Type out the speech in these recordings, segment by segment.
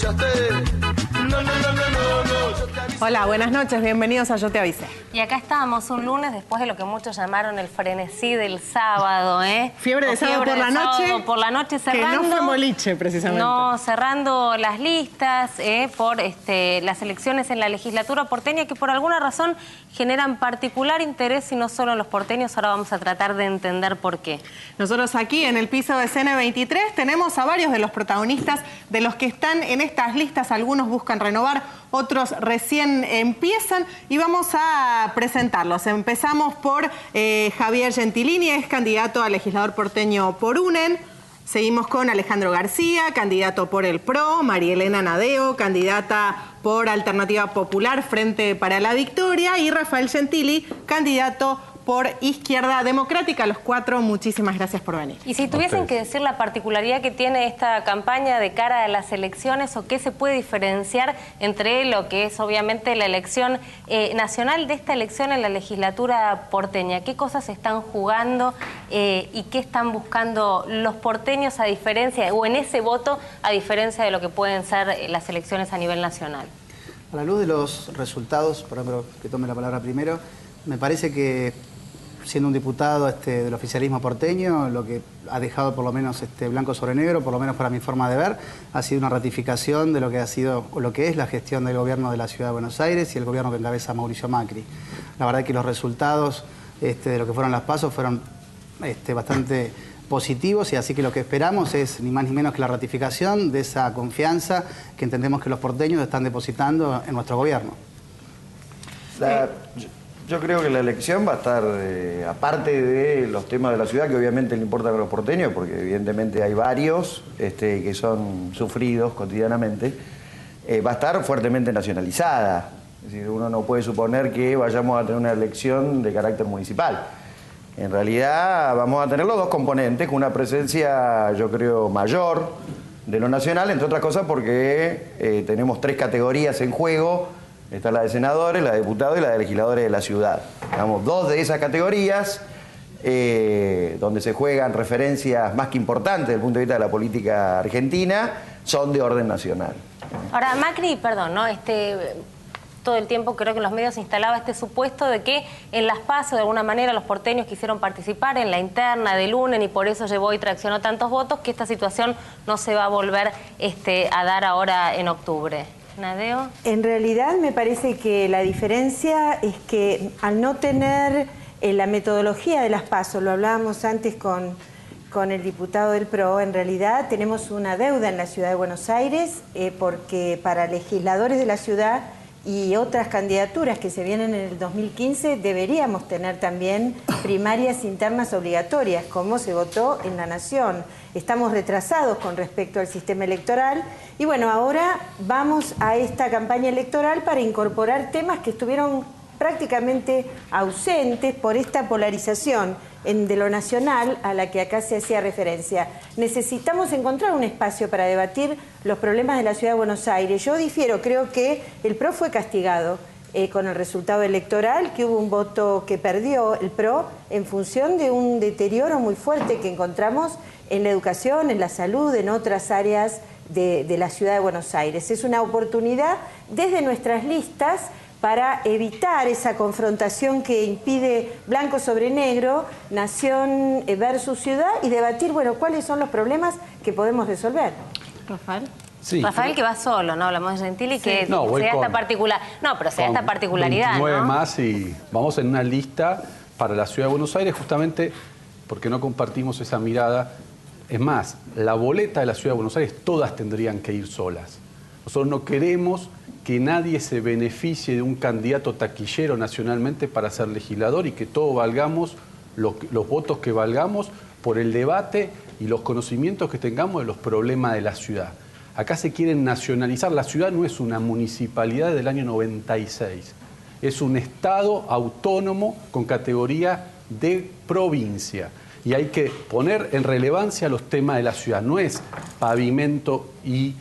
escuchaste. No, no, no, no, no, no, yo te avisé. Hola, buenas noches, bienvenidos a Yo Te Avisé. Y acá estábamos un lunes después de lo que muchos llamaron el frenesí del sábado, ¿eh? Fiebre de sábado por la noche. Sábado por la noche cerrando. Que no fue boliche, precisamente. No, cerrando las listas por las elecciones en la legislatura porteña que por alguna razón generan particular interés y no solo en los porteños. Ahora vamos a tratar de entender por qué. Nosotros aquí en el piso de CN23 tenemos a varios de los protagonistas de los que están en estas listas. Algunos buscan renovar, otros recién empiezan y vamos a presentarlos. Empezamos por Javier Gentilini, es candidato a legislador porteño por UNEN. Seguimos con Alejandro García, candidato por el PRO, María Elena Nadeo, candidata por Alternativa Popular, Frente para la Victoria, y Rafael Gentili, candidato por Izquierda Democrática. Los cuatro, muchísimas gracias por venir. Y si tuviesen que decir la particularidad que tiene esta campaña de cara a las elecciones, o qué se puede diferenciar entre lo que es obviamente la elección nacional de esta elección en la legislatura porteña, ¿qué cosas están jugando y qué están buscando los porteños a diferencia, o en ese voto, a diferencia de lo que pueden ser las elecciones a nivel nacional? A la luz de los resultados, por ejemplo, que tome la palabra primero, me parece que siendo un diputado del oficialismo porteño, lo que ha dejado por lo menos blanco sobre negro, por lo menos para mi forma de ver, ha sido una ratificación de lo que ha sido o lo que es la gestión del gobierno de la Ciudad de Buenos Aires y el gobierno que encabeza Mauricio Macri. La verdad es que los resultados de lo que fueron las PASO fueron bastante positivos, y así que lo que esperamos es ni más ni menos que la ratificación de esa confianza que entendemos que los porteños están depositando en nuestro gobierno. Yo creo que la elección va a estar, aparte de los temas de la ciudad, que obviamente le importan a los porteños, porque evidentemente hay varios que son sufridos cotidianamente, va a estar fuertemente nacionalizada. Es decir, uno no puede suponer que vayamos a tener una elección de carácter municipal. En realidad vamos a tener los dos componentes, con una presencia, yo creo, mayor de lo nacional, entre otras cosas porque tenemos tres categorías en juego. Está la de senadores, la de diputados y la de legisladores de la ciudad. Digamos, dos de esas categorías, donde se juegan referencias más que importantes desde el punto de vista de la política argentina, son de orden nacional. Ahora, Macri, perdón, ¿no? Todo el tiempo creo que en los medios se instalaba este supuesto de que en las PASO de alguna manera los porteños quisieron participar en la interna del UNEN y por eso llevó y traccionó tantos votos, que esta situación no se va a volver a dar ahora en octubre. Nadeo. En realidad me parece que la diferencia es que al no tener la metodología de las PASO, lo hablábamos antes con el diputado del PRO, en realidad tenemos una deuda en la Ciudad de Buenos Aires porque para legisladores de la ciudad y otras candidaturas que se vienen en el 2015 deberíamos tener también primarias internas obligatorias, como se votó en la Nación. Estamos retrasados con respecto al sistema electoral y bueno, ahora vamos a esta campaña electoral para incorporar temas que estuvieron prácticamente ausentes por esta polarización de lo nacional a la que acá se hacía referencia. Necesitamos encontrar un espacio para debatir los problemas de la Ciudad de Buenos Aires. Yo difiero, creo que el PRO fue castigado con el resultado electoral, que hubo un voto que perdió el PRO en función de un deterioro muy fuerte que encontramos en la educación, en la salud, en otras áreas de la Ciudad de Buenos Aires. Es una oportunidad desde nuestras listas para evitar esa confrontación que impide blanco sobre negro, nación versus ciudad, y debatir, bueno, cuáles son los problemas que podemos resolver. Rafael. Sí, Rafael, que va solo, ¿no? Hablamos de Gentili, que no, se da esta particular. No, pero se da esta particularidad, 29 ¿no? más y vamos en una lista para la Ciudad de Buenos Aires, justamente porque no compartimos esa mirada. Es más, la boleta de la Ciudad de Buenos Aires todas tendrían que ir solas. Nosotros no queremos que nadie se beneficie de un candidato taquillero nacionalmente para ser legislador y que todos valgamos los votos que valgamos por el debate y los conocimientos que tengamos de los problemas de la ciudad. Acá se quieren nacionalizar. La ciudad no es una municipalidad del año 96. Es un estado autónomo con categoría de provincia. Y hay que poner en relevancia los temas de la ciudad. No es pavimento y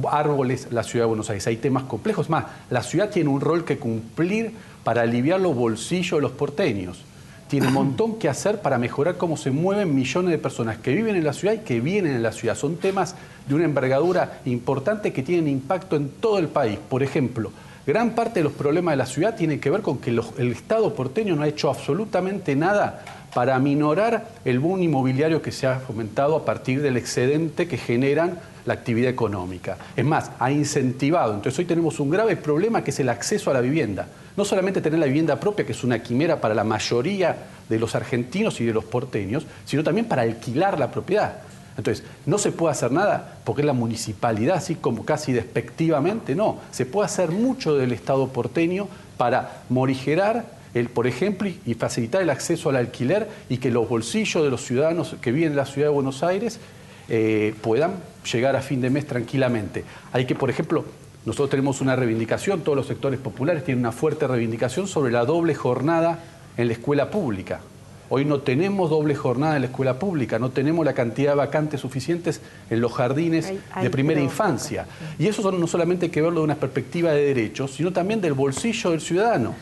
árboles la Ciudad de Buenos Aires. Hay temas complejos. Más, la ciudad tiene un rol que cumplir para aliviar los bolsillos de los porteños. tiene un montón que hacer para mejorar cómo se mueven millones de personas que viven en la ciudad y que vienen en la ciudad. Son temas de una envergadura importante que tienen impacto en todo el país. Por ejemplo, gran parte de los problemas de la ciudad tienen que ver con que el Estado porteño no ha hecho absolutamente nada para aminorar el boom inmobiliario que se ha fomentado a partir del excedente que generan la actividad económica. Es más, ha incentivado. Entonces hoy tenemos un grave problema que es el acceso a la vivienda. No solamente tener la vivienda propia, que es una quimera para la mayoría de los argentinos y de los porteños, sino también para alquilar la propiedad. Entonces, no se puede hacer nada porque es la municipalidad, así como casi despectivamente, no. Se puede hacer mucho del Estado porteño para morigerar por ejemplo, y facilitar el acceso al alquiler y que los bolsillos de los ciudadanos que viven en la ciudad de Buenos Aires puedan llegar a fin de mes tranquilamente. Hay que, por ejemplo, nosotros tenemos una reivindicación, todos los sectores populares tienen una fuerte reivindicación sobre la doble jornada en la escuela pública. Hoy no tenemos doble jornada en la escuela pública, no tenemos la cantidad de vacantes suficientes en los jardines de primera infancia. Y eso no solamente hay que verlo de una perspectiva de derechos, sino también del bolsillo del ciudadano.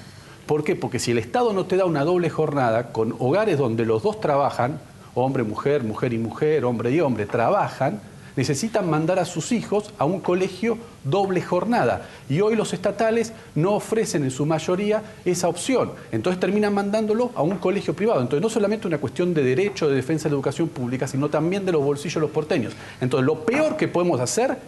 ¿Por qué? Porque si el Estado no te da una doble jornada con hogares donde los dos trabajan, hombre, mujer, mujer y mujer, hombre y hombre, trabajan, necesitan mandar a sus hijos a un colegio doble jornada. Y hoy los estatales no ofrecen en su mayoría esa opción. Entonces terminan mandándolo a un colegio privado. Entonces no solamente una cuestión de derecho, de defensa de la educación pública, sino también de los bolsillos de los porteños. Entonces lo peor que podemos hacer,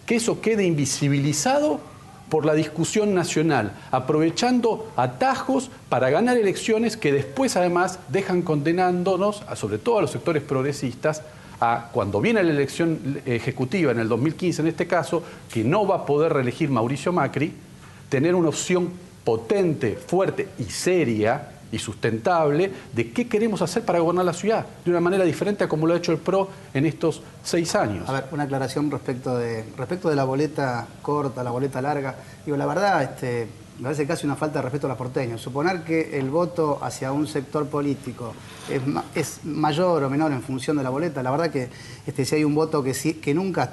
que eso quede invisibilizado por la discusión nacional, aprovechando atajos para ganar elecciones que después además dejan condenándonos, sobre todo a los sectores progresistas, a cuando viene la elección ejecutiva en el 2015 en este caso, que no va a poder reelegir Mauricio Macri, tener una opción potente, fuerte y seria y sustentable de qué queremos hacer para gobernar la ciudad de una manera diferente a como lo ha hecho el PRO en estos 6 años. A ver, una aclaración respecto de la boleta corta, la boleta larga. Digo, la verdad, me parece casi una falta de respeto a los porteños. Suponer que el voto hacia un sector político es mayor o menor en función de la boleta, la verdad que si hay un voto que nunca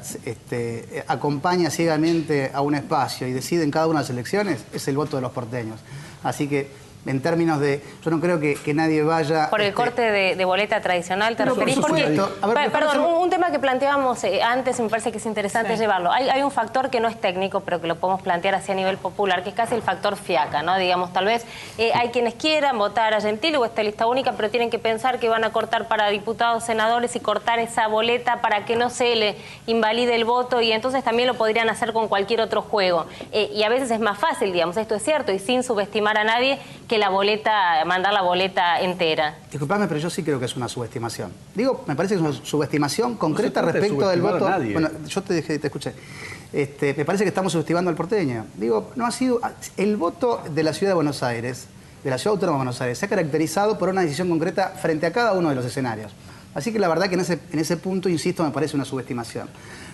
acompaña ciegamente a un espacio y decide en cada una de las elecciones, es el voto de los porteños. Así que en términos de... Yo no creo que nadie vaya... Por el corte de boleta tradicional, ¿te referís? Perdón, un tema que planteábamos antes, y me parece que es interesante llevarlo. Hay un factor que no es técnico, pero que lo podemos plantear así a nivel popular, que es casi el factor fiaca, ¿no? Digamos, tal vez hay quienes quieran votar a Gentili o esta lista única, pero tienen que pensar que van a cortar para diputados, senadores y cortar esa boleta para que no se le invalide el voto, y entonces también lo podrían hacer con cualquier otro juego. Y a veces es más fácil, digamos, esto es cierto, y sin subestimar a nadie, que la boleta, mandar la boleta entera. Disculpame, pero yo sí creo que es una subestimación. Digo, me parece que es una subestimación concreta respecto del voto. Bueno, yo te escuché. Me parece que estamos subestimando al porteño. Digo, no ha sido... El voto de la Ciudad de Buenos Aires, de la Ciudad Autónoma de Buenos Aires, se ha caracterizado por una decisión concreta frente a cada uno de los escenarios. Así que la verdad que en ese punto, insisto, me parece una subestimación.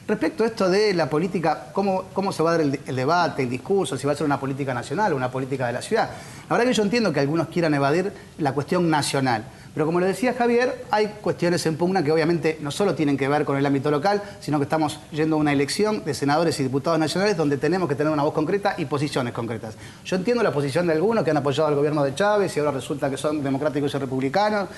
Respecto a esto de la política, cómo se va a dar el debate, el discurso, si va a ser una política nacional o una política de la ciudad. La verdad que yo entiendo que algunos quieran evadir la cuestión nacional. Pero como le decía Javier, hay cuestiones en pugna que obviamente no solo tienen que ver con el ámbito local, sino que estamos yendo a una elección de senadores y diputados nacionales donde tenemos que tener una voz concreta y posiciones concretas. Yo entiendo la posición de algunos que han apoyado al gobierno de Chávez y ahora resulta que son democráticos y republicanos,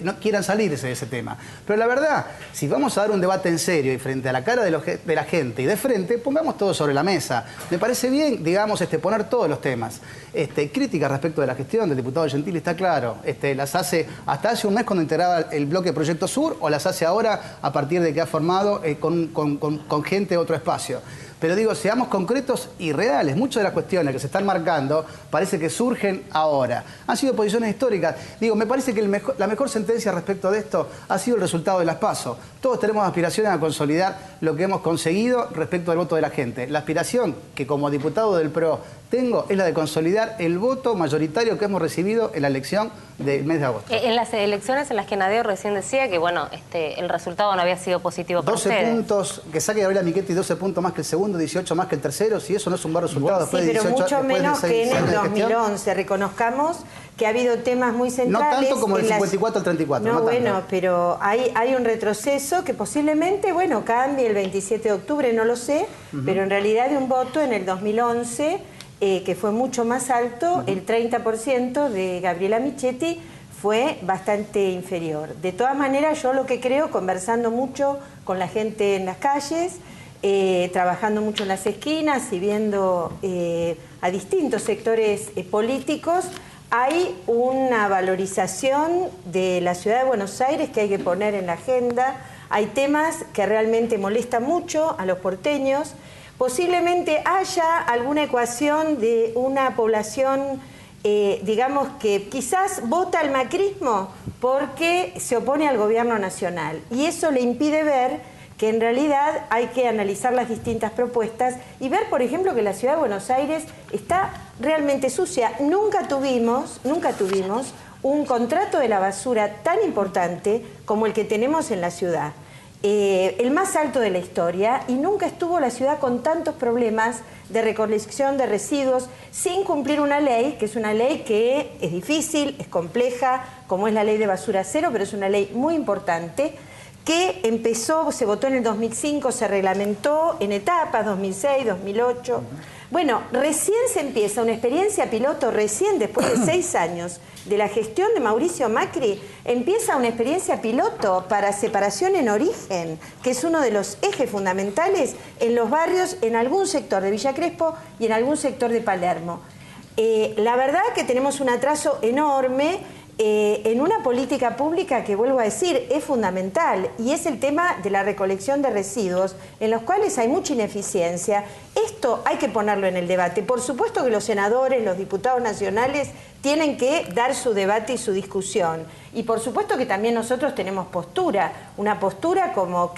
no quieran salirse de ese tema. Pero la verdad, si vamos a dar un debate en serio y frente a la cara de la gente y de frente, pongamos todo sobre la mesa. Me parece bien, digamos, poner todos los temas. Críticas respecto de la gestión del diputado Gentili, está claro, las hace hasta hace un mes cuando integraba el bloque Proyecto Sur, o las hace ahora a partir de que ha formado con gente otro espacio. Pero digo, seamos concretos y reales. Muchas de las cuestiones que se están marcando parece que surgen ahora. Han sido posiciones históricas. Digo, me parece que la mejor sentencia respecto de esto ha sido el resultado de las PASO. Todos tenemos aspiraciones a consolidar lo que hemos conseguido respecto al voto de la gente. La aspiración que como diputado del PRO tengo es la de consolidar el voto mayoritario que hemos recibido en la elección del mes de agosto. En las elecciones en las que Nadeo recién decía que, bueno, el resultado no había sido positivo para 12 ustedes. puntos, que saque Gabriela Michetti 12 puntos más que el segundo, 18 más que el tercero, si eso no es un buen resultado después sí, de 18 pero mucho menos de que en el años de 2011. Reconozcamos que ha habido temas muy centrales. No tanto como del 54 al 34. No, no bueno, tanto. pero hay un retroceso que posiblemente, bueno, cambie el 27 de octubre, no lo sé, pero en realidad de un voto en el 2011 que fue mucho más alto, el 30% de Gabriela Michetti fue bastante inferior. De todas maneras, yo lo que creo, conversando mucho con la gente en las calles, trabajando mucho en las esquinas y viendo a distintos sectores políticos, hay una valorización de la ciudad de Buenos Aires que hay que poner en la agenda. Hay temas que realmente molestan mucho a los porteños. Posiblemente haya alguna ecuación de una población, digamos, que quizás vota al macrismo porque se opone al gobierno nacional. Y eso le impide ver que en realidad hay que analizar las distintas propuestas y ver, por ejemplo, que la ciudad de Buenos Aires está realmente sucia. Nunca tuvimos un contrato de la basura tan importante como el que tenemos en la ciudad. El más alto de la historia, y nunca estuvo la ciudad con tantos problemas de recolección de residuos sin cumplir una ley, que es una ley que es difícil, es compleja, como es la ley de basura cero, pero es una ley muy importante, que empezó, se votó en el 2005, se reglamentó en etapas, 2006, 2008. Bueno, recién se empieza una experiencia piloto, recién después de 6 años de la gestión de Mauricio Macri, empieza una experiencia piloto para separación en origen, que es uno de los ejes fundamentales en los barrios, en algún sector de Villa Crespo y en algún sector de Palermo. La verdad que tenemos un atraso enorme en una política pública que, vuelvo a decir, es fundamental, y es el tema de la recolección de residuos, en los cuales hay mucha ineficiencia. Esto hay que ponerlo en el debate. Por supuesto que los senadores, los diputados nacionales tienen que dar su debate y su discusión. Y por supuesto que también nosotros tenemos postura, una postura como,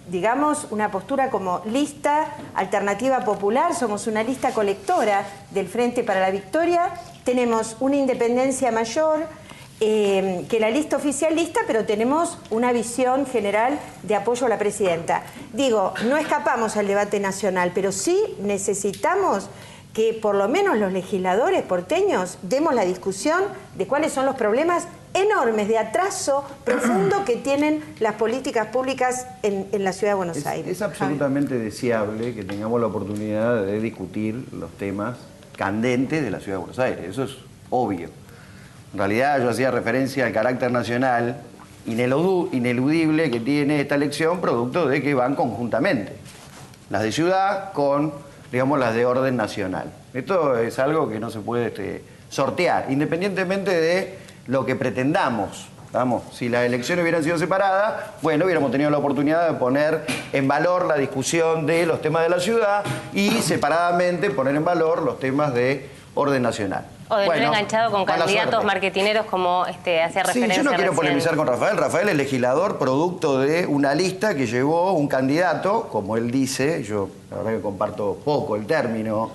digamos, una postura como lista alternativa popular, somos una lista colectora del Frente para la Victoria, tenemos una independencia mayor que la lista oficialista, pero tenemos una visión general de apoyo a la presidenta. Digo, no escapamos al debate nacional, pero sí necesitamos que por lo menos los legisladores porteños demos la discusión de cuáles son los problemas enormes de atraso profundo que tienen las políticas públicas en la ciudad de Buenos Aires. Es absolutamente deseable que tengamos la oportunidad de discutir los temas candentes de la ciudad de Buenos Aires, eso es obvio. En realidad yo hacía referencia al carácter nacional ineludible que tiene esta elección, producto de que van conjuntamente las de ciudad con, digamos, las de orden nacional. Esto es algo que no se puede sortear, independientemente de lo que pretendamos. Vamos, si las elecciones hubieran sido separadas, bueno, hubiéramos tenido la oportunidad de poner en valor la discusión de los temas de la ciudad y separadamente poner en valor los temas de orden nacional. O de haber enganchado con candidatos marketineros como hacía referencia. Sí, yo no quiero recién polemizar con Rafael. Rafael es legislador producto de una lista que llevó un candidato, como él dice, yo la verdad que comparto poco el término,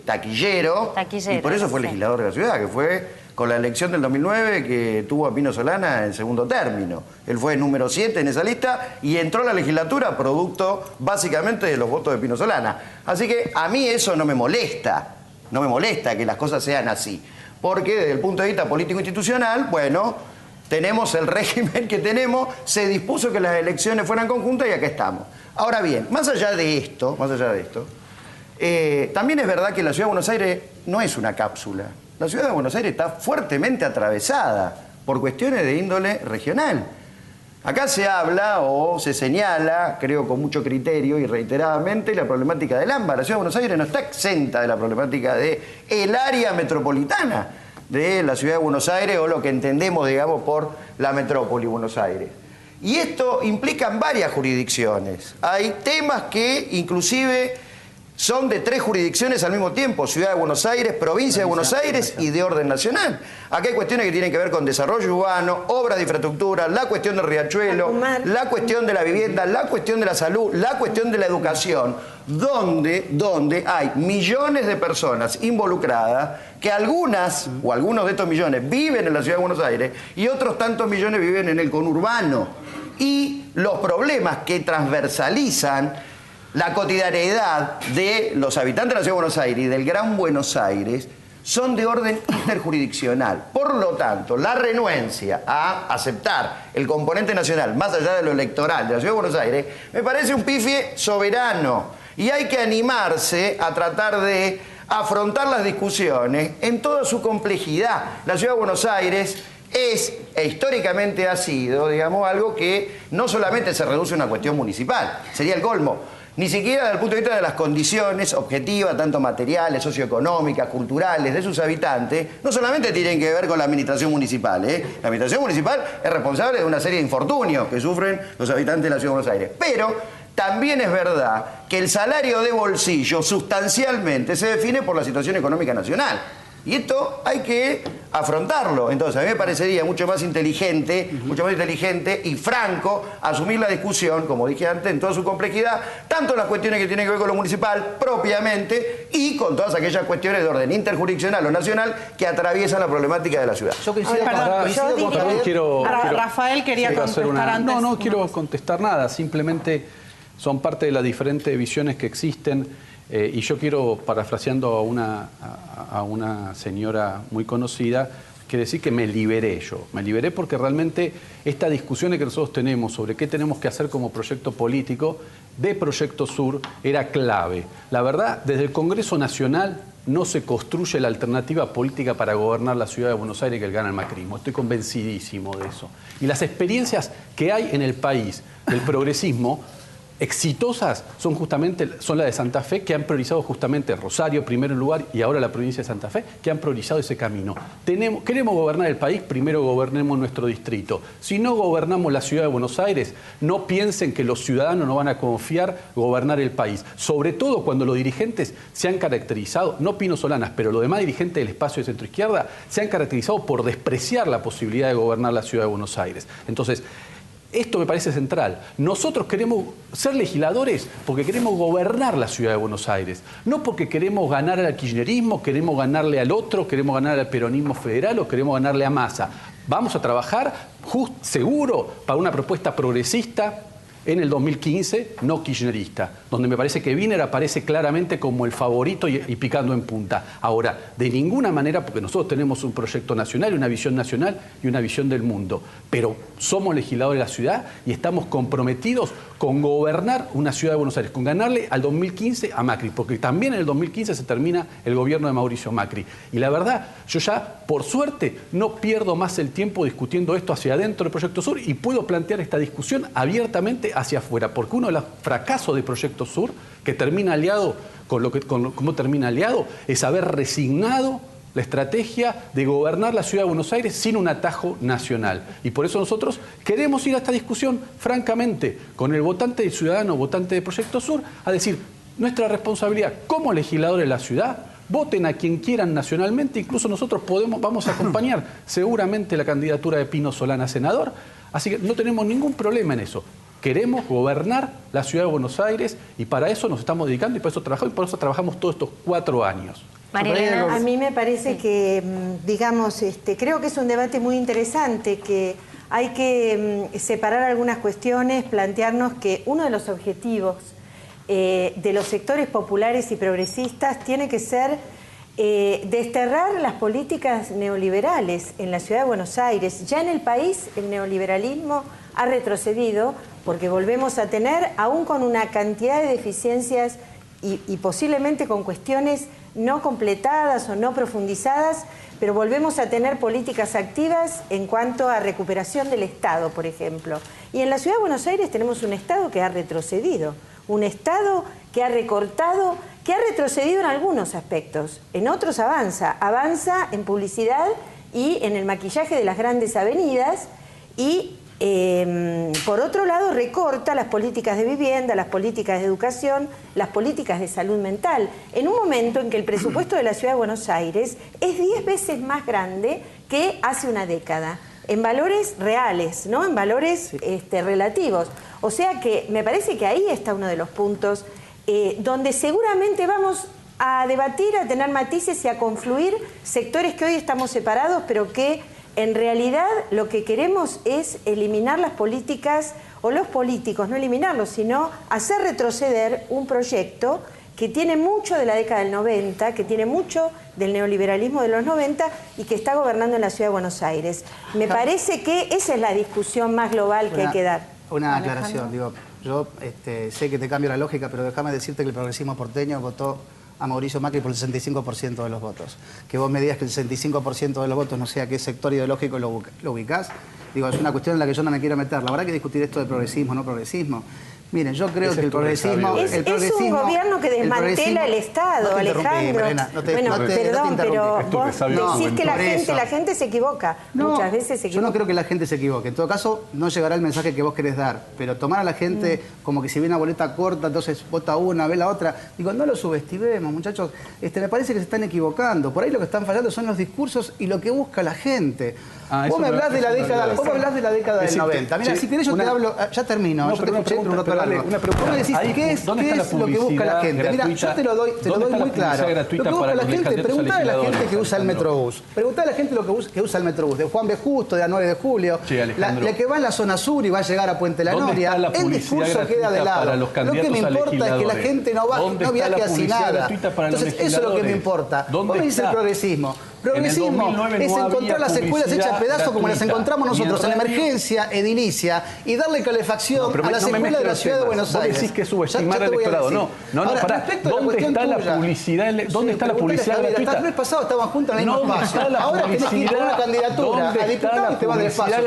taquillero, y por eso fue legislador de la ciudad, que fue con la elección del 2009 que tuvo a Pino Solana en segundo término. Él fue número 7 en esa lista y entró a la legislatura producto básicamente de los votos de Pino Solana. Así que a mí eso no me molesta. No me molesta que las cosas sean así, porque desde el punto de vista político-institucional, bueno, tenemos el régimen que tenemos, se dispuso que las elecciones fueran conjuntas y acá estamos. Ahora bien, más allá de esto, también es verdad que la Ciudad de Buenos Aires no es una cápsula. La Ciudad de Buenos Aires está fuertemente atravesada por cuestiones de índole regional. Acá se habla o se señala, creo con mucho criterio y reiteradamente, la problemática del AMBA. La Ciudad de Buenos Aires no está exenta de la problemática del área metropolitana de la Ciudad de Buenos Aires o lo que entendemos, digamos, por la metrópoli Buenos Aires. Y esto implica varias jurisdicciones. Hay temas que inclusive son de 3 jurisdicciones al mismo tiempo: Ciudad de Buenos Aires, Provincia de Buenos Aires y de orden nacional. Acá hay cuestiones que tienen que ver con desarrollo urbano, obras de infraestructura, la cuestión del riachuelo, la cuestión de la vivienda, la cuestión de la salud, la cuestión de la educación, donde hay millones de personas involucradas, que algunas o algunos de estos millones viven en la Ciudad de Buenos Aires y otros tantos millones viven en el conurbano. Y los problemas que transversalizan la cotidianeidad de los habitantes de la Ciudad de Buenos Aires y del Gran Buenos Aires son de orden interjurisdiccional. Por lo tanto, la renuencia a aceptar el componente nacional, más allá de lo electoral de la Ciudad de Buenos Aires, me parece un pifie soberano. Y hay que animarse a tratar de afrontar las discusiones en toda su complejidad. La Ciudad de Buenos Aires es, e históricamente ha sido, digamos, algo que no solamente se reduce a una cuestión municipal, sería el colmo. Ni siquiera desde el punto de vista de las condiciones objetivas, tanto materiales, socioeconómicas, culturales, de sus habitantes, no solamente tienen que ver con la administración municipal. La administración municipal es responsable de una serie de infortunios que sufren los habitantes de la Ciudad de Buenos Aires. Pero también es verdad que el salario de bolsillo sustancialmente se define por la situación económica nacional. Y esto hay que afrontarlo. Entonces, a mí me parecería mucho más inteligente y franco asumir la discusión, como dije antes, en toda su complejidad, tanto las cuestiones que tienen que ver con lo municipal propiamente y con todas aquellas cuestiones de orden interjurisdiccional o nacional que atraviesan la problemática de la ciudad. Yo coincido con Rafael quería contestar antes. No quiero contestar nada, simplemente son parte de las diferentes visiones que existen. Y yo quiero, parafraseando a una señora muy conocida, quiere decir que me liberé yo. Me liberé porque realmente esta discusión que nosotros tenemos sobre qué tenemos que hacer como proyecto político de Proyecto Sur era clave. La verdad, desde el Congreso Nacional no se construye la alternativa política para gobernar la Ciudad de Buenos Aires que gana el macrismo. Estoy convencidísimo de eso. Y las experiencias que hay en el país del progresismo exitosas son la de Santa Fe, que han priorizado justamente Rosario primero en lugar y ahora la provincia de Santa Fe, que han priorizado ese camino. Queremos gobernar el país, primero gobernemos nuestro distrito. Si no gobernamos la Ciudad de Buenos Aires, no piensen que los ciudadanos no van a confiar gobernar el país. Sobre todo cuando los dirigentes se han caracterizado, no Pino Solanas, pero los demás dirigentes del espacio de centroizquierda se han caracterizado por despreciar la posibilidad de gobernar la Ciudad de Buenos Aires. Entonces, esto me parece central. Nosotros queremos ser legisladores porque queremos gobernar la Ciudad de Buenos Aires. No porque queremos ganar al kirchnerismo, queremos ganarle al otro, queremos ganar al peronismo federal o queremos ganarle a Massa. Vamos a trabajar seguro para una propuesta progresista en el 2015, no kirchnerista, donde me parece que Wiener aparece claramente como el favorito y picando en punta. Ahora, de ninguna manera, porque nosotros tenemos un proyecto nacional, una visión nacional y una visión del mundo, pero somos legisladores de la ciudad y estamos comprometidos con gobernar una Ciudad de Buenos Aires, con ganarle al 2015 a Macri, porque también en el 2015 se termina el gobierno de Mauricio Macri. Y la verdad, yo ya, por suerte, no pierdo más el tiempo discutiendo esto hacia adentro del Proyecto Sur y puedo plantear esta discusión abiertamente hacia afuera, porque uno de los fracasos de Proyecto Sur, que termina aliado ¿cómo termina aliado? Es haber resignado la estrategia de gobernar la Ciudad de Buenos Aires sin un atajo nacional. Y por eso nosotros queremos ir a esta discusión, francamente, con el votante y ciudadano, votante de Proyecto Sur, a decir, nuestra responsabilidad como legisladores de la ciudad, voten a quien quieran nacionalmente, incluso nosotros vamos a acompañar seguramente la candidatura de Pino Solanas senador, así que no tenemos ningún problema en eso. Queremos gobernar la Ciudad de Buenos Aires y para eso nos estamos dedicando y por eso trabajamos todos estos 4 años. A mí me parece que, digamos, creo que es un debate muy interesante, que hay que separar algunas cuestiones, plantearnos que uno de los objetivos de los sectores populares y progresistas tiene que ser desterrar las políticas neoliberales en la Ciudad de Buenos Aires. Ya en el país el neoliberalismo ha retrocedido porque volvemos a tener, aún con una cantidad de deficiencias y posiblemente con cuestiones no completadas o no profundizadas, pero volvemos a tener políticas activas en cuanto a recuperación del Estado, por ejemplo. Y en la Ciudad de Buenos Aires tenemos un Estado que ha retrocedido, un Estado que ha recortado, que ha retrocedido en algunos aspectos, en otros avanza en publicidad y en el maquillaje de las grandes avenidas y por otro lado recorta las políticas de vivienda, las políticas de educación, las políticas de salud mental, en un momento en que el presupuesto de la Ciudad de Buenos Aires es 10 veces más grande que hace una década, en valores reales, ¿no? En valores relativos. O sea que me parece que ahí está uno de los puntos donde seguramente vamos a debatir, a tener matices y a confluir sectores que hoy estamos separados, pero que en realidad lo que queremos es eliminar las políticas, o los políticos, no eliminarlos, sino hacer retroceder un proyecto que tiene mucho de la década del 90, que tiene mucho del neoliberalismo de los 90 y que está gobernando en la Ciudad de Buenos Aires. Me parece que esa es la discusión más global que hay que dar. Una aclaración, digo, yo sé que te cambio la lógica, pero déjame decirte que el progresismo porteño votó a Mauricio Macri por el 65% de los votos. Que vos me digas que el 65% de los votos no sea qué sector ideológico lo ubicás, digo, es una cuestión en la que yo no me quiero meter. La verdad que discutir esto de progresismo, no progresismo. Miren, yo creo que el progresismo... Es un gobierno que desmantela el Estado, Alejandro. Perdón, pero vos decís que la gente se equivoca. Muchas veces se equivoca. Yo no creo que la gente se equivoque. En todo caso, no llegará el mensaje que vos querés dar. Pero tomar a la gente como que si ve una boleta corta, entonces vota una, ve la otra. Digo, no lo subestimemos, muchachos. Me parece que se están equivocando. Por ahí lo que están fallando son los discursos y lo que busca la gente. Vos me hablás de la década del 90. Mira, si querés yo te hablo... Ya termino. Yo te escuché, pero no te hablo. Vos me decís, ¿qué es lo que busca la gente? Mira, yo te lo doy muy claro. Lo que busca la gente, preguntá a la gente que usa el Metrobús. Preguntá a la gente que usa el Metrobús, de Juan B. Justo, de A 9 de Julio, la que va en la zona sur y va a llegar a Puente La Noria. El discurso queda de lado. Lo que me importa es que la gente no viaje así nada. Entonces, eso es lo que me importa. Vos me dices el progresismo. Progresismo es encontrar las escuelas hechas pedazos como las encontramos nosotros en la emergencia edilicia y darle calefacción a las escuelas de la ciudad de Buenos Aires. Vos decís que subestimar al electorado. No, pará. ¿Dónde está la publicidad? ¿Dónde está la publicidad gratuita? El mes pasado estaban juntos en el mismo espacio. Ahora tenés que ir con una candidatura a diputado y te vas despacio.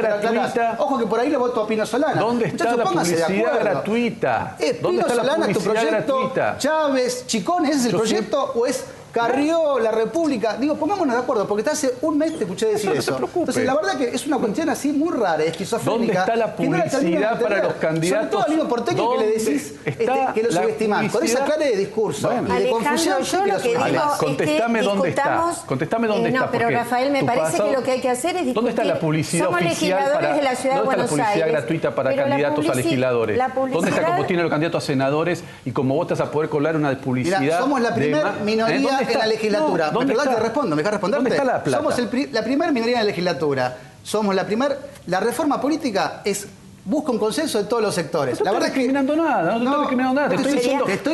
Ojo que por ahí le voto a Pino Solana. ¿Dónde está la publicidad gratuita? ¿Pino Solana es tu proyecto? ¿Chávez, Chicón, ese es el proyecto o es Carrió, La República? Digo, pongámonos de acuerdo, porque hace un mes te escuché decir eso. Entonces, la verdad que es una cuestión así muy rara, esquizofrénica. ¿Dónde está la publicidad para los candidatos? Sobre todo al mismo porteño que le decís que lo subestimás. Con esa clase de discurso y de confusión. Yo lo que digo contestame dónde está. Contestame dónde está. No, pero Rafael, me parece que lo que hay que hacer es discutir. ¿Dónde está la publicidad oficial para de la ciudad de Buenos Aires? ¿Dónde está la publicidad gratuita para candidatos a legisladores? ¿Dónde está como tienen los candidatos a senadores y como vos estás a poder colar una publicidad? Mira, somos la primera minoría en la legislatura. ¿Me perdón que respondo? ¿Me dejas responderte? ¿Dónde está la plata? Somos la primera minoría en la legislatura. Somos la primera... La reforma política busca un consenso de todos los sectores. La verdad es que no estoy discriminando nada. Te estoy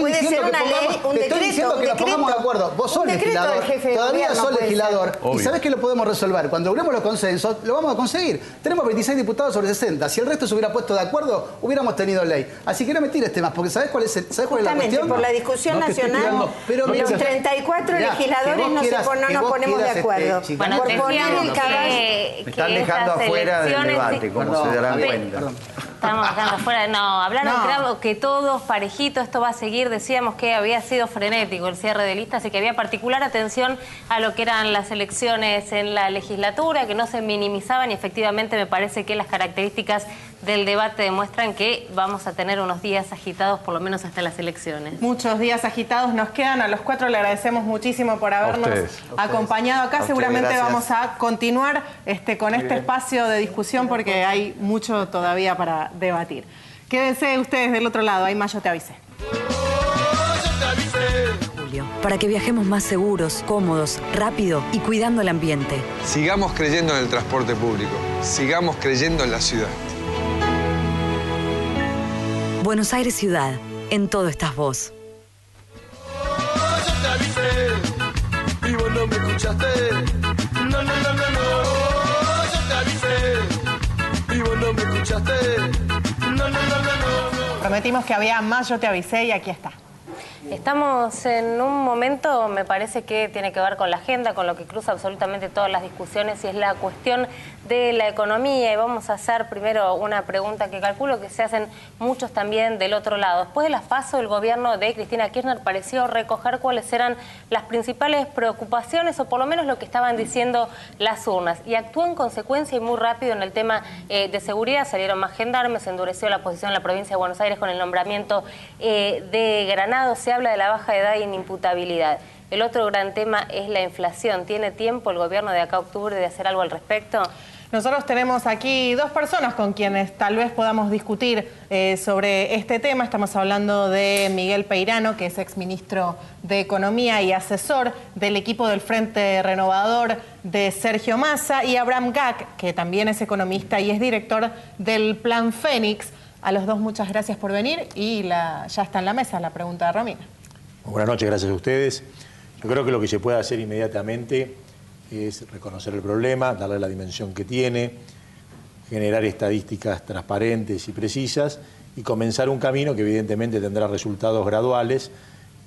diciendo que nos pongamos de acuerdo. Vos sos legislador, todavía sos legislador. Y sabés que lo podemos resolver. Cuando logremos los consensos, lo vamos a conseguir. Tenemos 26 diputados sobre 60. Si el resto se hubiera puesto de acuerdo, hubiéramos tenido ley. Así que no me tires temas, porque ¿sabés cuál es la cuestión? Por la discusión nacional, los 34 legisladores no nos ponemos de acuerdo. Bueno, por poner el caballo. Me están dejando afuera del debate, como se darán cuenta. Estamos dejando afuera. No, hablaron creo que todos parejitos, esto va a seguir. Decíamos que había sido frenético el cierre de listas y que había particular atención a lo que eran las elecciones en la legislatura, que no se minimizaban y efectivamente me parece que las características del debate demuestran que vamos a tener unos días agitados, por lo menos hasta las elecciones. Muchos días agitados nos quedan. A los cuatro le agradecemos muchísimo por habernos acompañado acá. Seguramente vamos a continuar con este espacio de discusión porque hay mucho todavía para debatir. Quédense ustedes del otro lado. Hay más, yo te avisé. Para que viajemos más seguros, cómodos, rápido y cuidando el ambiente. Sigamos creyendo en el transporte público. Sigamos creyendo en la ciudad. Buenos Aires Ciudad. En todo estás vos. Yo te avisé y vos no me escuchaste. No. Yo te avisé y vos no me escuchaste. No. Prometimos que había más, yo te avisé y aquí está. Estamos en un momento, me parece que tiene que ver con la agenda, con lo que cruza absolutamente todas las discusiones y es la cuestión de la economía. Y vamos a hacer primero una pregunta que calculo que se hacen muchos también del otro lado. Después de las PASO, el gobierno de Cristina Kirchner pareció recoger cuáles eran las principales preocupaciones o por lo menos lo que estaban diciendo las urnas. Y actuó en consecuencia y muy rápido en el tema de seguridad. Salieron más gendarmes, se endureció la posición en la provincia de Buenos Aires con el nombramiento de Granados. Se habla de la baja de edad e inimputabilidad. El otro gran tema es la inflación. ¿Tiene tiempo el gobierno de acá a octubre de hacer algo al respecto? Nosotros tenemos aquí dos personas con quienes tal vez podamos discutir sobre este tema. Estamos hablando de Miguel Peirano, que es exministro de Economía y asesor del equipo del Frente Renovador de Sergio Massa, y Abraham Gac, que también es economista y es director del Plan Fénix. A los dos muchas gracias por venir y ya está en la mesa la pregunta de Romina. Buenas noches, gracias a ustedes. Yo creo que lo que se puede hacer inmediatamente es reconocer el problema, darle la dimensión que tiene, generar estadísticas transparentes y precisas y comenzar un camino que evidentemente tendrá resultados graduales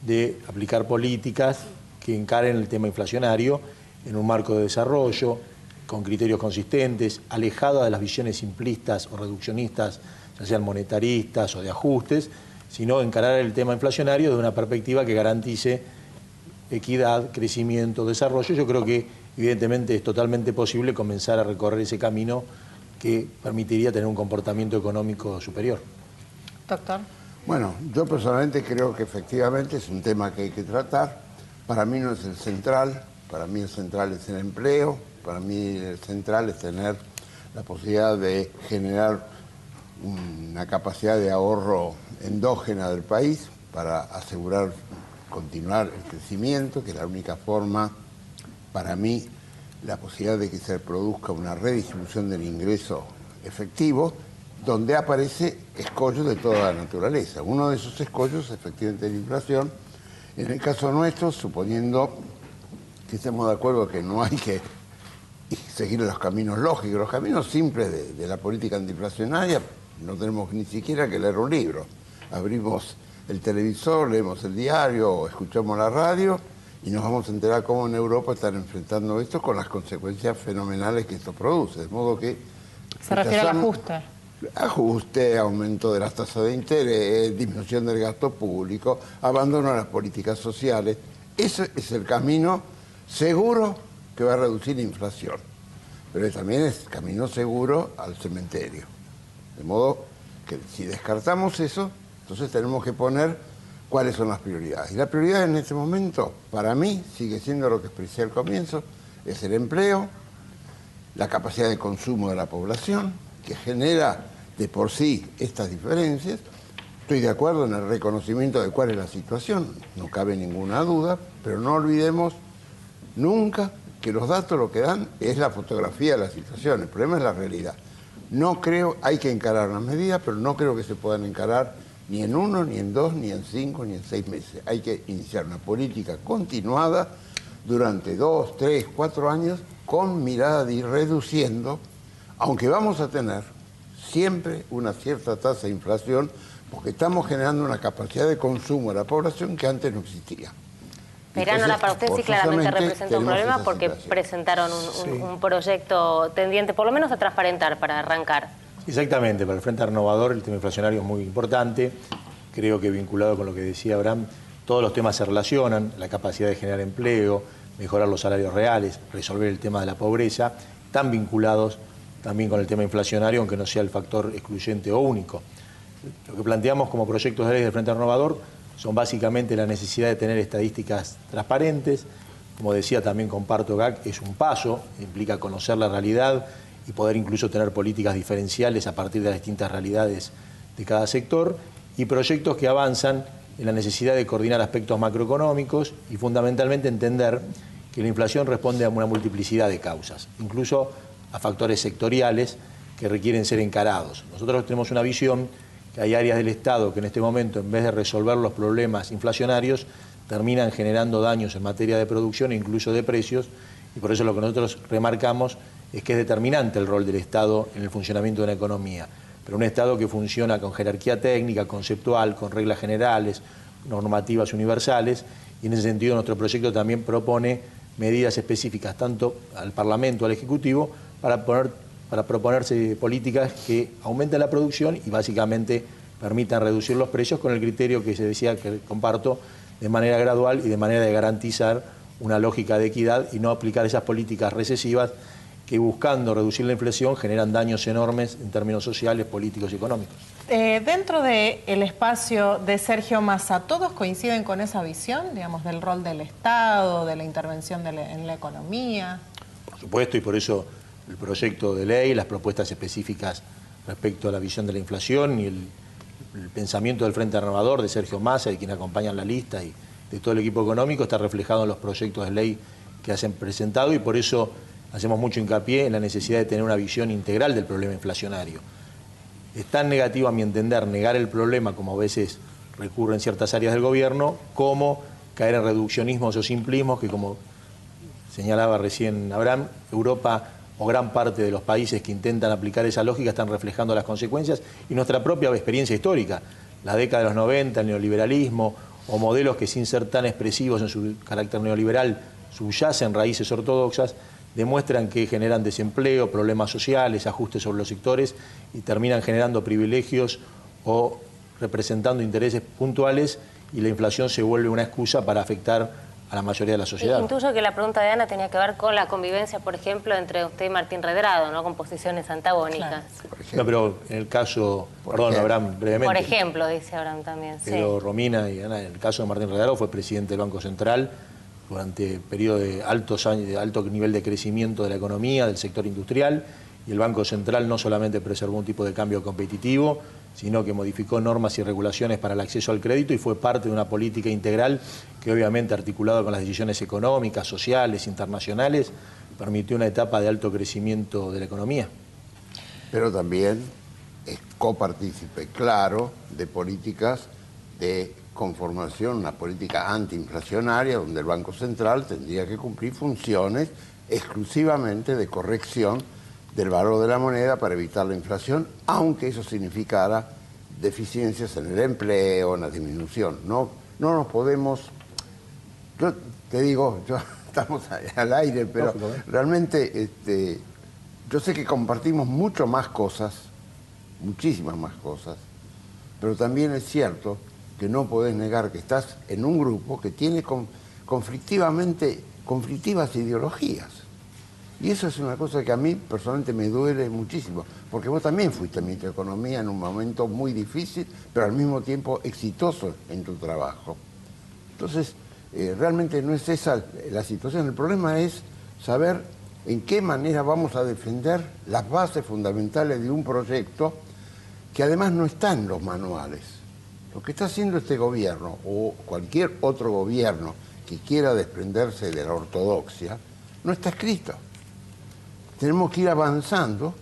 de aplicar políticas que encaren el tema inflacionario en un marco de desarrollo, con criterios consistentes, alejados de las visiones simplistas o reduccionistas, ya sean monetaristas o de ajustes, sino encarar el tema inflacionario de una perspectiva que garantice equidad, crecimiento, desarrollo. Yo creo que evidentemente es totalmente posible comenzar a recorrer ese camino que permitiría tener un comportamiento económico superior. Doctor. Bueno, yo personalmente creo que efectivamente es un tema que hay que tratar. Para mí no es el central, para mí el central es el empleo, para mí el central es tener la posibilidad de generar una capacidad de ahorro endógena del país para asegurar continuar el crecimiento, que es la única forma, para mí, la posibilidad de que se produzca una redistribución del ingreso efectivo, donde aparece escollos de toda la naturaleza. Uno de esos escollos, efectivamente, es la inflación. En el caso nuestro, suponiendo que estemos de acuerdo que no hay que seguir los caminos lógicos, los caminos simples de la política antiinflacionaria, no tenemos ni siquiera que leer un libro. Abrimos el televisor, leemos el diario o escuchamos la radio y nos vamos a enterar cómo en Europa están enfrentando esto con las consecuencias fenomenales que esto produce. De modo que... Se refiere al ajuste. Ajuste, aumento de las tasas de interés, disminución del gasto público, abandono de las políticas sociales. Ese es el camino seguro que va a reducir la inflación. Pero también es camino seguro al cementerio. De modo que si descartamos eso, entonces tenemos que poner cuáles son las prioridades. Y la prioridad en este momento, para mí, sigue siendo lo que expresé al comienzo, es el empleo, la capacidad de consumo de la población, que genera de por sí estas diferencias. Estoy de acuerdo en el reconocimiento de cuál es la situación, no cabe ninguna duda, pero no olvidemos nunca que los datos lo que dan es la fotografía de la situación, el problema es la realidad. No creo, hay que encarar las medidas, pero no creo que se puedan encarar ni en 1, ni en 2, ni en 5, ni en 6 meses. Hay que iniciar una política continuada durante 2, 3, 4 años con mirada de ir reduciendo, aunque vamos a tener siempre una cierta tasa de inflación, porque estamos generando una capacidad de consumo de la población que antes no existía. Verano, para usted sí claramente representa un problema porque presentaron un proyecto tendiente, por lo menos a transparentar, para arrancar. Exactamente, para el Frente Renovador el tema inflacionario es muy importante. Creo que vinculado con lo que decía Abraham, todos los temas se relacionan, la capacidad de generar empleo, mejorar los salarios reales, resolver el tema de la pobreza, están vinculados también con el tema inflacionario, aunque no sea el factor excluyente o único. Lo que planteamos como proyectos de ley del Frente Renovador son básicamente la necesidad de tener estadísticas transparentes. Como decía, también comparto GAC, es un paso, implica conocer la realidad y poder incluso tener políticas diferenciales a partir de las distintas realidades de cada sector, y proyectos que avanzan en la necesidad de coordinar aspectos macroeconómicos y fundamentalmente entender que la inflación responde a una multiplicidad de causas, incluso a factores sectoriales que requieren ser encarados. Nosotros tenemos una visión que hay áreas del Estado que en este momento, en vez de resolver los problemas inflacionarios, terminan generando daños en materia de producción e incluso de precios, y por eso lo que nosotros remarcamos es que es determinante el rol del Estado en el funcionamiento de una economía, pero un Estado que funciona con jerarquía técnica, conceptual, con reglas generales, normativas universales, y en ese sentido nuestro proyecto también propone medidas específicas tanto al Parlamento, al Ejecutivo, para proponerse políticas que aumenten la producción y básicamente permitan reducir los precios con el criterio que se decía, que comparto, de manera gradual y de manera de garantizar una lógica de equidad y no aplicar esas políticas recesivas que, buscando reducir la inflación, generan daños enormes en términos sociales, políticos y económicos. Dentro del espacio de Sergio Massa, ¿todos coinciden con esa visión, digamos, del rol del Estado, de la intervención en la economía? Por supuesto, y por eso el proyecto de ley, las propuestas específicas respecto a la visión de la inflación y el pensamiento del Frente Renovador, de Sergio Massa y quien acompaña la lista y de todo el equipo económico, está reflejado en los proyectos de ley que hacen presentado, y por eso hacemos mucho hincapié en la necesidad de tener una visión integral del problema inflacionario. Es tan negativo, a mi entender, negar el problema, como a veces recurre en ciertas áreas del gobierno, como caer en reduccionismos o simplismos que, como señalaba recién Abraham, Europa o gran parte de los países que intentan aplicar esa lógica están reflejando las consecuencias, y nuestra propia experiencia histórica, la década de los 90, el neoliberalismo o modelos que sin ser tan expresivos en su carácter neoliberal subyacen raíces ortodoxas, demuestran que generan desempleo, problemas sociales, ajustes sobre los sectores y terminan generando privilegios o representando intereses puntuales, y la inflación se vuelve una excusa para afectar a la mayoría de la sociedad. Intuyo que la pregunta de Ana tenía que ver con la convivencia, por ejemplo, entre usted y Martín Redrado, ¿no? Con posiciones antagónicas. Claro. No, pero en el caso, perdón, Abraham, brevemente. Por ejemplo, dice Abraham también. Pero Romina y Ana, en el caso de Martín Redrado, fue presidente del Banco Central durante periodos de altos años, de alto nivel de crecimiento de la economía, del sector industrial, y el Banco Central no solamente preservó un tipo de cambio competitivo, sino que modificó normas y regulaciones para el acceso al crédito y fue parte de una política integral que, obviamente, articulado con las decisiones económicas, sociales, internacionales, permitió una etapa de alto crecimiento de la economía. Pero también es copartícipe claro de políticas de conformación, una política antiinflacionaria, donde el Banco Central tendría que cumplir funciones exclusivamente de corrección del valor de la moneda para evitar la inflación, aunque eso significara deficiencias en el empleo, en la disminución. No nos podemos... Yo te digo, estamos al aire, pero realmente yo sé que compartimos mucho más cosas, muchísimas más cosas, pero también es cierto que no podés negar que estás en un grupo que tiene conflictivas ideologías. Y eso es una cosa que a mí personalmente me duele muchísimo, porque vos también fuiste ministro de Economía en un momento muy difícil, pero al mismo tiempo exitoso en tu trabajo. Entonces, realmente no es esa la situación. El problema es saber en qué manera vamos a defender las bases fundamentales de un proyecto que además no está en los manuales. Lo que está haciendo este gobierno o cualquier otro gobierno que quiera desprenderse de la ortodoxia no está escrito. Tenemos que ir avanzando,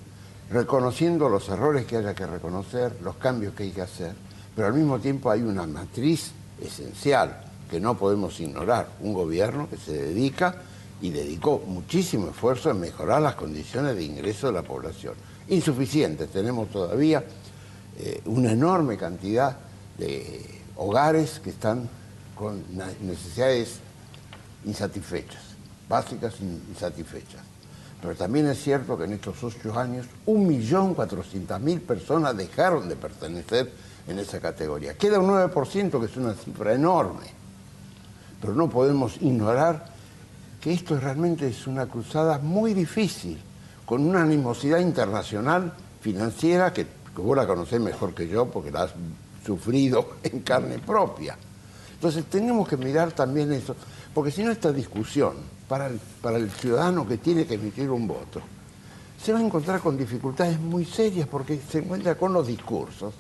reconociendo los errores que haya que reconocer, los cambios que hay que hacer, pero al mismo tiempo hay una matriz esencial que no podemos ignorar. Un gobierno que se dedica y dedicó muchísimo esfuerzo en mejorar las condiciones de ingreso de la población. Insuficientes, tenemos todavía una enorme cantidad de hogares que están con necesidades insatisfechas, básicas insatisfechas. Pero también es cierto que en estos 8 años 1.400.000 personas dejaron de pertenecer en esa categoría. Queda un 9%, que es una cifra enorme. Pero no podemos ignorar que esto realmente es una cruzada muy difícil, con una animosidad internacional financiera que vos la conocés mejor que yo porque la has sufrido en carne propia. Entonces tenemos que mirar también eso, porque si no esta discusión para el ciudadano que tiene que emitir un voto se va a encontrar con dificultades muy serias, porque se encuentra con los discursos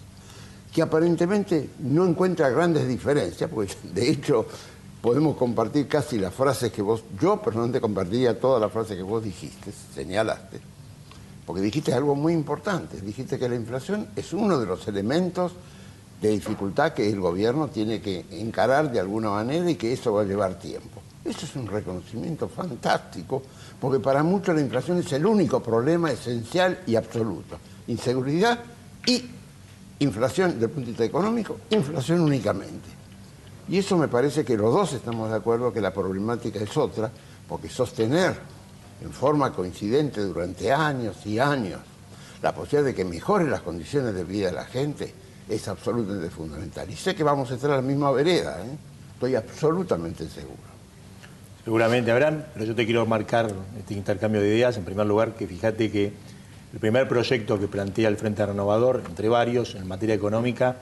que aparentemente no encuentra grandes diferencias, porque de hecho podemos compartir casi las frases que yo personalmente compartiría todas las frases que vos dijiste, señalaste, porque dijiste algo muy importante, dijiste que la inflación es uno de los elementos de dificultad que el gobierno tiene que encarar de alguna manera y que eso va a llevar tiempo. Eso es un reconocimiento fantástico, porque para muchos la inflación es el único problema esencial y absoluto. Inseguridad y inflación desde el punto de vista económico, inflación únicamente. Y eso me parece que los dos estamos de acuerdo que la problemática es otra, porque sostener en forma coincidente durante años y años la posibilidad de que mejoren las condiciones de vida de la gente es absolutamente fundamental. Y sé que vamos a estar en la misma vereda, estoy absolutamente seguro. Seguramente, Abraham, pero yo te quiero marcar este intercambio de ideas. En primer lugar, que fíjate que el primer proyecto que plantea el Frente Renovador, entre varios, en materia económica,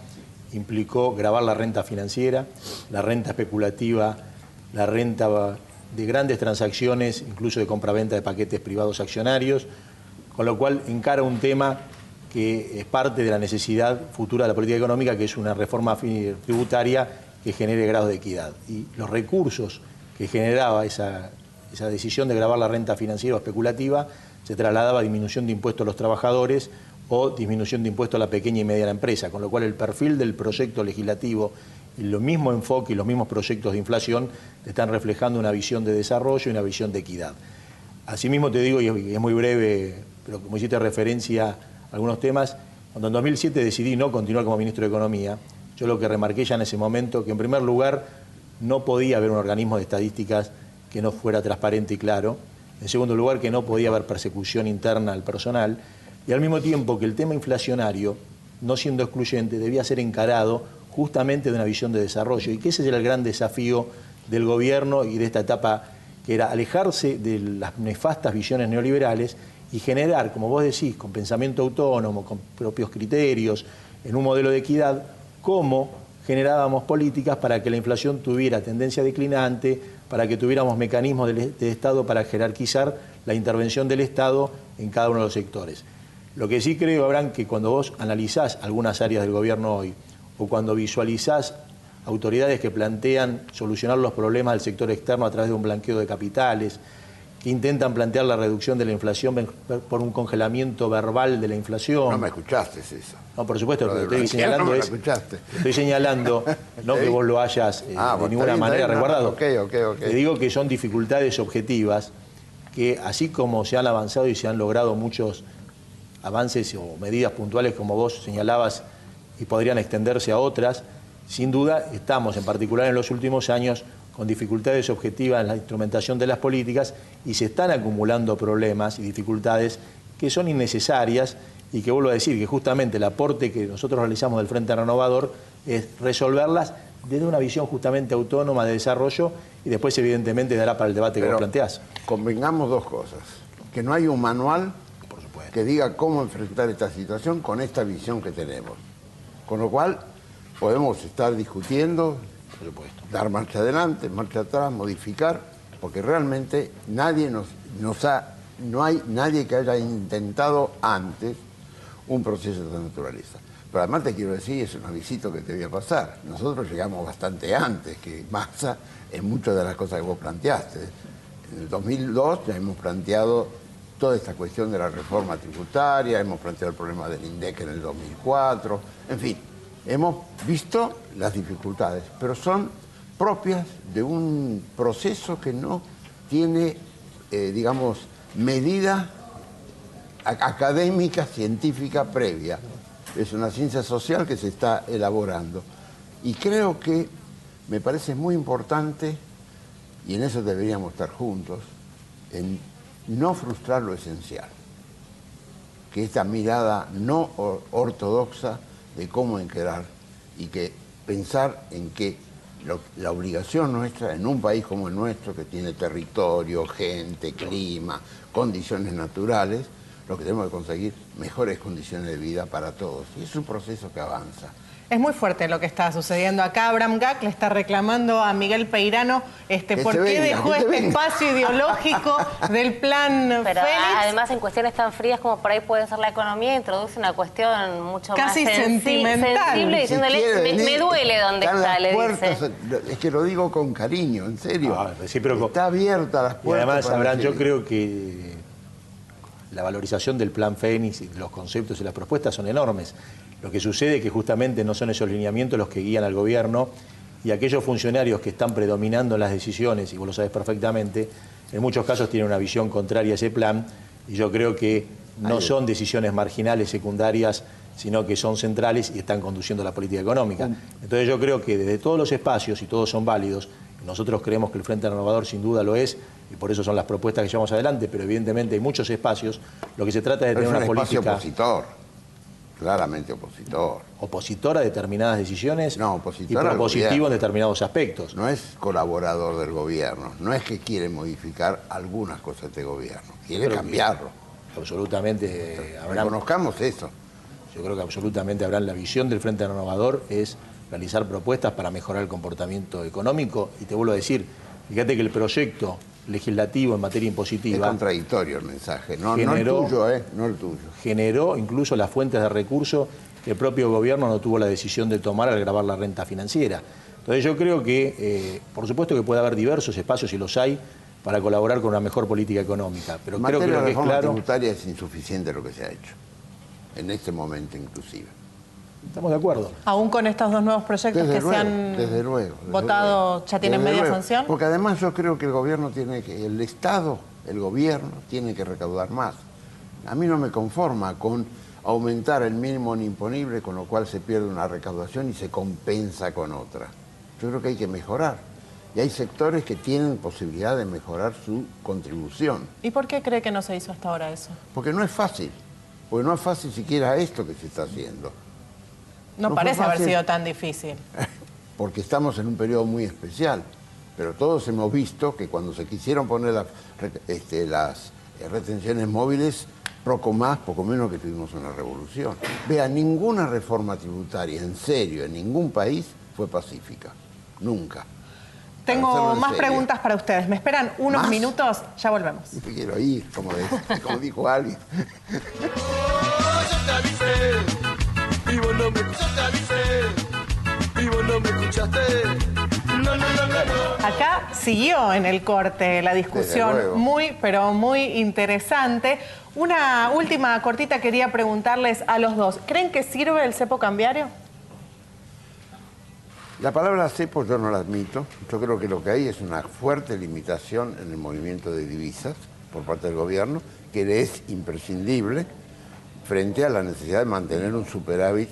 implicó gravar la renta financiera, la renta especulativa, la renta de grandes transacciones, incluso de compraventa de paquetes privados accionarios, con lo cual encara un tema que es parte de la necesidad futura de la política económica, que es una reforma tributaria que genere grados de equidad. Y los recursos que generaba esa decisión de gravar la renta financiera o especulativa se trasladaba a disminución de impuestos a los trabajadores o disminución de impuestos a la pequeña y mediana empresa, con lo cual el perfil del proyecto legislativo y el mismo enfoque y los mismos proyectos de inflación están reflejando una visión de desarrollo y una visión de equidad. Asimismo te digo, y es muy breve, pero como hiciste referencia a algunos temas, cuando en 2007 decidí no continuar como ministro de Economía, Yo lo que remarqué ya en ese momento, que en primer lugar no podía haber un organismo de estadísticas que no fuera transparente y claro. En segundo lugar, que no podía haber persecución interna al personal. Y al mismo tiempo que el tema inflacionario, no siendo excluyente, debía ser encarado justamente de una visión de desarrollo. Y que ese era el gran desafío del gobierno y de esta etapa, que era alejarse de las nefastas visiones neoliberales y generar, como vos decís, con pensamiento autónomo, con propios criterios, en un modelo de equidad, cómo generábamos políticas para que la inflación tuviera tendencia declinante, para que tuviéramos mecanismos de Estado para jerarquizar la intervención del Estado en cada uno de los sectores. Lo que sí creo, Abraham, que cuando vos analizás algunas áreas del gobierno hoy, o cuando visualizás autoridades que plantean solucionar los problemas del sector externo a través de un blanqueo de capitales, que intentan plantear la reducción de la inflación por un congelamiento verbal de la inflación. No me escuchaste eso. No, por supuesto, lo que estoy señalando no me es... escuchaste. Estoy señalando, no que vos lo hayas de ninguna manera resguardado. Ok. Te digo que son dificultades objetivas que, así como se han avanzado y se han logrado muchos avances o medidas puntuales, como vos señalabas, y podrían extenderse a otras, sin duda estamos, en particular en los últimos años, con dificultades objetivas en la instrumentación de las políticas y se están acumulando problemas y dificultades que son innecesarias y que vuelvo a decir que justamente el aporte que nosotros realizamos del Frente Renovador es resolverlas desde una visión justamente autónoma de desarrollo y después evidentemente dará para el debate que vos planteás. Convengamos dos cosas, que no hay un manual que diga cómo enfrentar esta situación con esta visión que tenemos. Con lo cual podemos estar discutiendo, dar marcha adelante, marcha atrás, modificar, porque realmente no hay nadie que haya intentado antes un proceso de esta naturaleza. Pero además te quiero decir, es un avisito que te voy a pasar. Nosotros llegamos bastante antes que Massa en muchas de las cosas que vos planteaste. En el 2002 ya hemos planteado toda esta cuestión de la reforma tributaria, hemos planteado el problema del INDEC en el 2004, en fin, hemos visto las dificultades, pero son propias de un proceso que no tiene, digamos, medida académica, científica previa. Es una ciencia social que se está elaborando. Y creo que me parece muy importante, y en eso deberíamos estar juntos, en no frustrar lo esencial. Que esta mirada no ortodoxa de cómo encarar y que pensar en que la obligación nuestra en un país como el nuestro, que tiene territorio, gente, clima, condiciones naturales, lo que tenemos que conseguir mejores condiciones de vida para todos. Y es un proceso que avanza. Es muy fuerte lo que está sucediendo acá. Abraham Gac le está reclamando a Miguel Peirano por qué dejó este espacio ideológico del plan Pero Fénix. Además, en cuestiones tan frías como por ahí puede ser la economía, introduce una cuestión mucho casi más sentimental. sensible, diciéndole, me duele donde está, le dice. Es que lo digo con cariño, en serio. Recíproco. Está abierta las Y puertas. además, para Abraham, yo recibir. creo que la valorización del plan Fénix y los conceptos y las propuestas son enormes. Lo que sucede es que justamente no son esos lineamientos los que guían al gobierno y aquellos funcionarios que están predominando en las decisiones, y vos lo sabés perfectamente, en muchos casos tienen una visión contraria a ese plan y yo creo que no son decisiones marginales, secundarias, sino que son centrales y están conduciendo la política económica. Entonces yo creo que desde todos los espacios, y todos son válidos, nosotros creemos que el Frente Renovador sin duda lo es, y por eso son las propuestas que llevamos adelante, pero evidentemente hay muchos espacios, lo que se trata es de tener una política... opositor, claramente opositor. ¿Opositor a determinadas decisiones? No, opositor y al propositivo gobierno. en determinados aspectos. No es colaborador del gobierno, no es que quiere modificar algunas cosas de este gobierno, quiere cambiarlo. Absolutamente, Abraham. Reconozcamos eso. Yo creo que absolutamente, Abraham, la visión del Frente Renovador es realizar propuestas para mejorar el comportamiento económico. Y te vuelvo a decir, fíjate que el proyecto legislativo en materia impositiva... Es contradictorio el mensaje, no generó, el tuyo, no el tuyo. Generó incluso las fuentes de recursos que el propio gobierno no tuvo la decisión de tomar al gravar la renta financiera. Entonces yo creo que, por supuesto que puede haber diversos espacios, y los hay, para colaborar con una mejor política económica. Pero creo que lo que es claro... La reforma tributaria es insuficiente lo que se ha hecho, en este momento inclusive. Estamos de acuerdo. Aún con estos dos nuevos proyectos Desde que luego, se han desde luego. ¿ya tienen Desde media luego. sanción? Porque además yo creo que el gobierno el Estado, el gobierno, tiene que recaudar más. A mí no me conforma con aumentar el mínimo imponible, con lo cual se pierde una recaudación y se compensa con otra. Yo creo que hay que mejorar. Y hay sectores que tienen posibilidad de mejorar su contribución. ¿Y por qué cree que no se hizo hasta ahora eso? Porque no es fácil. Porque no es fácil siquiera esto que se está haciendo. No parece haber sido tan difícil. Porque estamos en un periodo muy especial. Pero todos hemos visto que cuando se quisieron poner las retenciones móviles, poco más, poco menos que tuvimos una revolución. Vea, ninguna reforma tributaria, en serio, en ningún país fue pacífica. Nunca. Tengo más preguntas para ustedes. ¿Me esperan unos minutos? Ya volvemos. Me quiero ir, como dijo alguien. Yo te avisé, y vos no me escuchaste. Y vos no me escuchaste. No, no, no, no. Acá siguió en el corte la discusión, muy, pero muy interesante. Una última cortita quería preguntarles a los dos. ¿Creen que sirve el cepo cambiario? La palabra cepo yo no la admito. Yo creo que lo que hay es una fuerte limitación en el movimiento de divisas por parte del gobierno, que le es imprescindible frente a la necesidad de mantener un superávit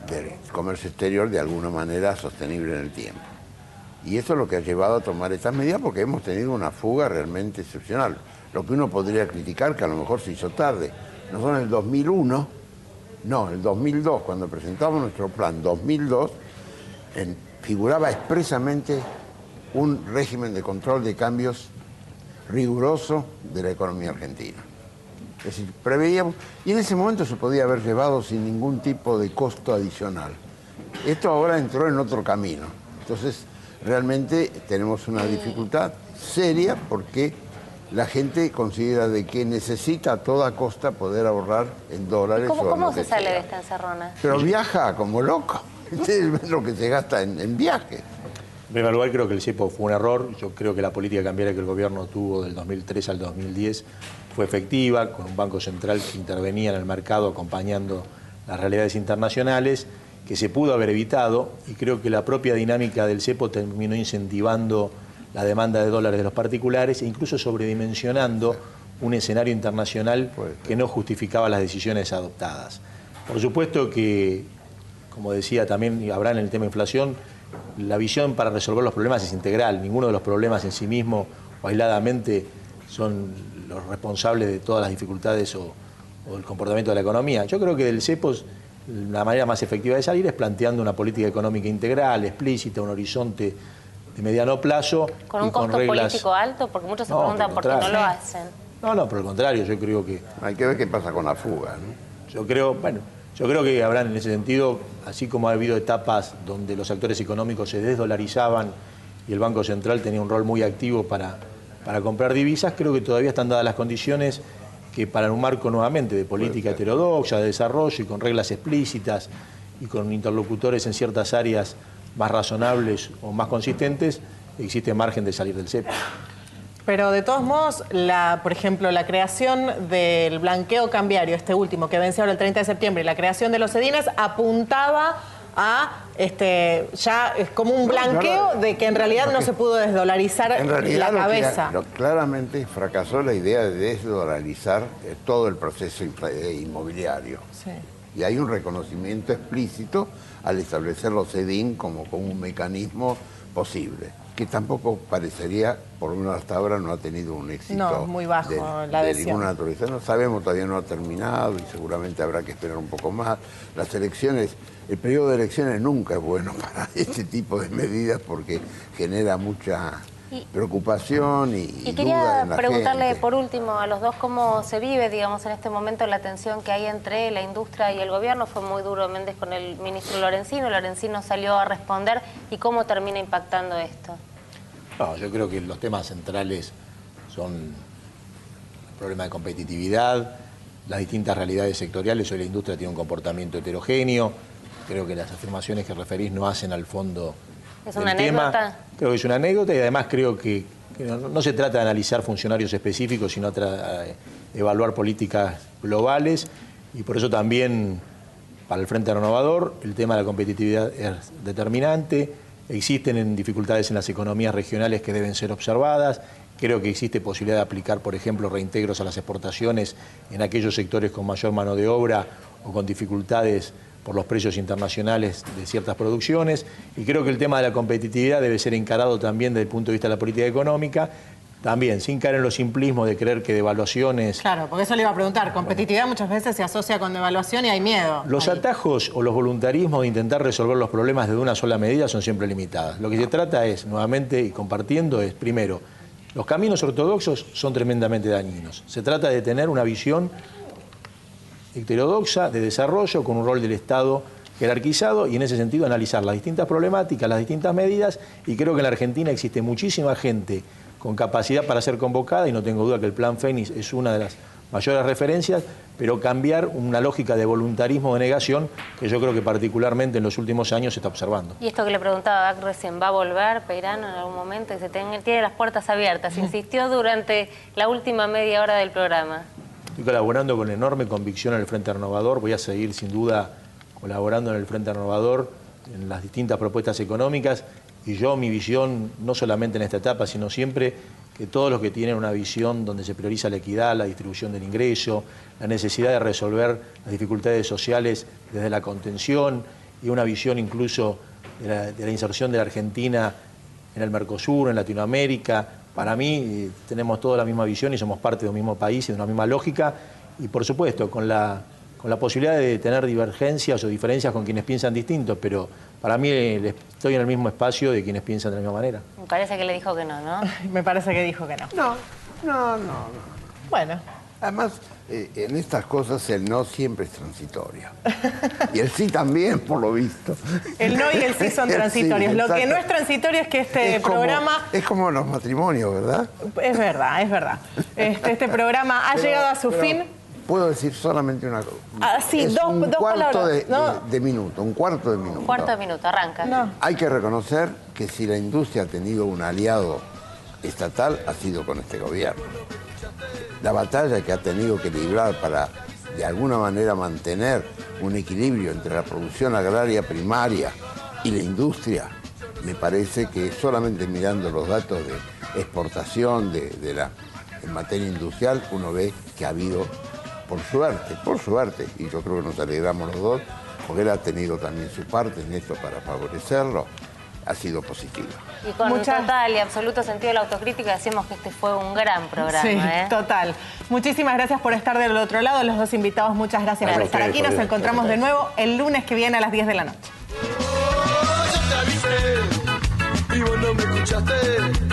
del comercio exterior de alguna manera sostenible en el tiempo. Y eso es lo que ha llevado a tomar estas medidas, porque hemos tenido una fuga realmente excepcional. Lo que uno podría criticar, que a lo mejor se hizo tarde. Nosotros en el 2001, no, en el 2002, cuando presentamos nuestro plan 2002, figuraba expresamente un régimen de control de cambios riguroso de la economía argentina. Es decir, preveíamos, y en ese momento se podía haber llevado sin ningún tipo de costo adicional. Esto ahora entró en otro camino. Entonces, realmente tenemos una dificultad seria porque la gente considera de que necesita a toda costa poder ahorrar en dólares. ¿Cómo se sale de esta encerrona? Pero viaja como loco. Es lo que se gasta en viajes. En primer lugar, creo que el cepo fue un error. Yo creo que la política cambiaria que el gobierno tuvo del 2003 al 2010 fue efectiva, con un Banco Central que intervenía en el mercado acompañando las realidades internacionales, que se pudo haber evitado, y creo que la propia dinámica del cepo terminó incentivando la demanda de dólares de los particulares e incluso sobredimensionando un escenario internacional que no justificaba las decisiones adoptadas. Por supuesto que, como decía también Abraham en el tema inflación, la visión para resolver los problemas es integral. Ninguno de los problemas en sí mismo o aisladamente son los responsables de todas las dificultades o el comportamiento de la economía. Yo creo que del cepo la manera más efectiva de salir es planteando una política económica integral, explícita, un horizonte de mediano plazo. ¿Con un costo político alto? Porque muchos se preguntan por qué no lo hacen. No, por el contrario, yo creo que... Hay que ver qué pasa con la fuga, ¿no? Yo creo que habrán en ese sentido, así como ha habido etapas donde los actores económicos se desdolarizaban y el Banco Central tenía un rol muy activo para comprar divisas, creo que todavía están dadas las condiciones que para un marco nuevamente de política heterodoxa, de desarrollo y con reglas explícitas y con interlocutores en ciertas áreas más razonables o más consistentes, existe margen de salir del cepo. Pero de todos modos, por ejemplo, la creación del blanqueo cambiario, este último que vence ahora el 30 de septiembre, y la creación de los CEDINES apuntaba a ya es como un blanqueo de que en realidad no se pudo desdolarizar la cabeza. Claramente fracasó la idea de desdolarizar todo el proceso inmobiliario. Sí. Y hay un reconocimiento explícito al establecer los CEDIN como un mecanismo posible, que tampoco parecería, por lo menos hasta ahora, no ha tenido un éxito muy bajo la adhesión. De ninguna naturaleza. No sabemos, todavía no ha terminado y seguramente habrá que esperar un poco más. Las elecciones, el periodo de elecciones nunca es bueno para este tipo de medidas porque genera mucha preocupación y duda quería en la preguntarle gente. Por último a los dos cómo se vive, digamos, en este momento la tensión que hay entre la industria y el gobierno. Fue muy duro Méndez con el ministro Lorenzino. Lorenzino salió a responder. ¿Y cómo termina impactando esto? No, yo creo que los temas centrales son el problema de competitividad, las distintas realidades sectoriales. Hoy la industria tiene un comportamiento heterogéneo. Creo que las afirmaciones que referís no hacen al fondo ¿Es una anécdota? Creo que es una anécdota y además creo que no se trata de analizar funcionarios específicos, sino de evaluar políticas globales, y por eso también para el Frente Renovador el tema de la competitividad es determinante. Existen dificultades en las economías regionales que deben ser observadas Creo que existe posibilidad de aplicar, por ejemplo, reintegros a las exportaciones en aquellos sectores con mayor mano de obra o con dificultades por los precios internacionales de ciertas producciones. Y creo que el tema de la competitividad debe ser encarado también desde el punto de vista de la política económica, también sin caer en los simplismos de creer que devaluaciones... Claro, porque eso le iba a preguntar. Competitividad muchas veces se asocia con devaluación y hay miedo. Los atajos o los voluntarismos de intentar resolver los problemas de una sola medida son siempre limitadas. Lo que se trata es, nuevamente, y compartiendo, es, primero, los caminos ortodoxos son tremendamente dañinos. Se trata de tener una visión heterodoxa de desarrollo con un rol del Estado jerarquizado y en ese sentido analizar las distintas problemáticas, las distintas medidas, y creo que en la Argentina existe muchísima gente con capacidad para ser convocada y no tengo duda que el Plan Fénix es una de las mayores referencias, pero cambiar una lógica de voluntarismo de negación que yo creo que particularmente en los últimos años se está observando. Y esto que le preguntaba recién, ¿va a volver Peirano en algún momento? Y tiene las puertas abiertas. Insistió durante la última media hora del programa. Estoy colaborando con enorme convicción en el Frente Renovador, voy a seguir sin duda colaborando en el Frente Renovador en las distintas propuestas económicas. Y yo, mi visión, no solamente en esta etapa, sino siempre, que todos los que tienen una visión donde se prioriza la equidad, la distribución del ingreso, la necesidad de resolver las dificultades sociales desde la contención y una visión incluso de la inserción de la Argentina en el Mercosur, en Latinoamérica. Para mí tenemos toda la misma visión y somos parte de un mismo país y de una misma lógica. Y por supuesto, con la posibilidad de tener divergencias o diferencias con quienes piensan distintos, pero para mí estoy en el mismo espacio de quienes piensan de la misma manera. Me parece que le dijo que no, ¿no? Me parece que dijo que no. No. Bueno. Además, en estas cosas el no siempre es transitorio. Y el sí también, por lo visto. El no y el sí son transitorios. Sí, lo que no es transitorio es que este programa... Es como los matrimonios, ¿verdad? Es verdad, es verdad. Este programa ha llegado a su fin. Puedo decir solamente una cosa. Sí, dos palabras. De minuto, un cuarto de minuto. Un cuarto de minuto, arranca. No. Hay que reconocer que si la industria ha tenido un aliado estatal, ha sido con este gobierno. La batalla que ha tenido que librar para, de alguna manera, mantener un equilibrio entre la producción agraria primaria y la industria, me parece que solamente mirando los datos de exportación en materia industrial, uno ve que ha habido, por suerte, y yo creo que nos alegramos los dos, porque él ha tenido también su parte en esto para favorecerlo, ha sido positivo. Y con total y absoluto sentido de la autocrítica decimos que este fue un gran programa. Sí, total. Muchísimas gracias por estar del otro lado. Los dos invitados, muchas gracias por estar aquí. Nos encontramos de nuevo el lunes que viene a las 10 de la noche. Yo te avisé y vos no me escuchaste.